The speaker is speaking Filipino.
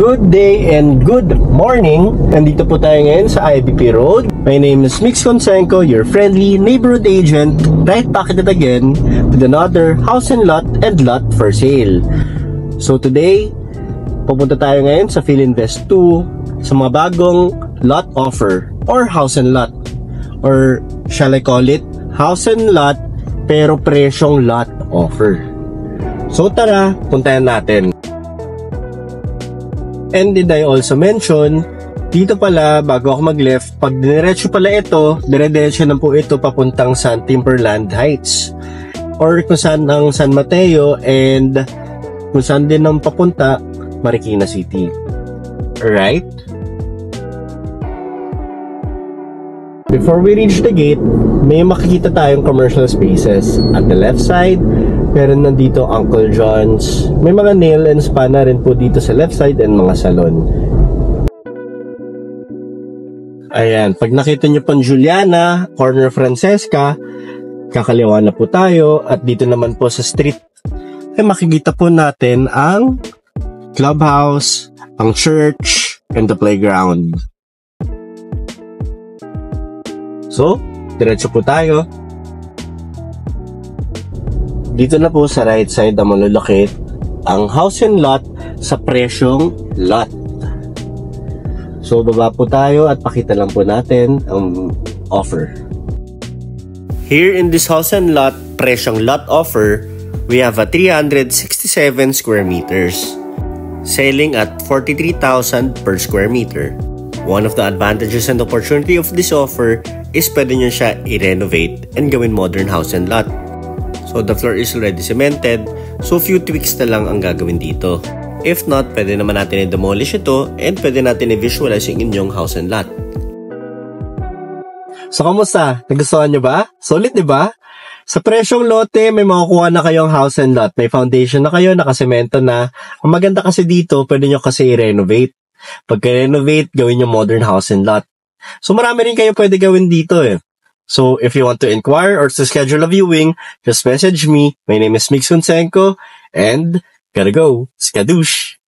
Good day and good morning. Nandito po tayo ngayon sa IBP Road. My name is Mix Consenco, your friendly neighborhood agent. Right back at it again with another house and lot for sale. So today, pupunta tayo ngayon sa Philinvest 2 sa mga bagong lot offer or house and lot. Or shall I call it house and lot pero presyong lot offer. So tara, puntahan natin. And did I also mention, dito pala, bago ako mag-left, pag diniretso pala ito, dire-diretso na po ito papuntang San Timberland Heights. Or kung saan ang San Mateo and kung saan din ang papunta, Marikina City. Alright? Before we reach the gate, may makikita tayong commercial spaces. At the left side, meron nandito Uncle John's. May mga nail and spa na rin po dito sa left side and mga salon. Ayan, pag nakita nyo pong Juliana, corner Francesca, kakaliwa na po tayo. At dito naman po sa street, ay makikita po natin ang clubhouse, ang church, and the playground. So, diretso po tayo. Dito na po sa right side na malulokate ang house and lot sa presyong lot. So baba po tayo at pakita lang po natin ang offer. Here in this house and lot presyong lot offer, we have a 367 square meters, selling at 43,000 per square meter. One of the advantages and opportunity of this offer is pwede nyo siya i-renovate and gawin modern house and lot. So the floor is already cemented, so few tweaks na lang ang gagawin dito. If not, pwede naman natin i-demolish ito and pwede natin i-visualize yung inyong house and lot. So kamusta? Nagustuhan nyo ba? Solid, di ba? Sa presyong lote, may makukuha na kayong house and lot. May foundation na kayo, nakasemento na. Ang maganda kasi dito, pwede nyo kasi i-renovate. Pagka-renovate, gawin yung modern house and lot. So marami rin kayo pwede gawin dito eh. So, if you want to inquire or to schedule a viewing, just message me. My name is Mix Consenco, and gotta go. Skadoosh!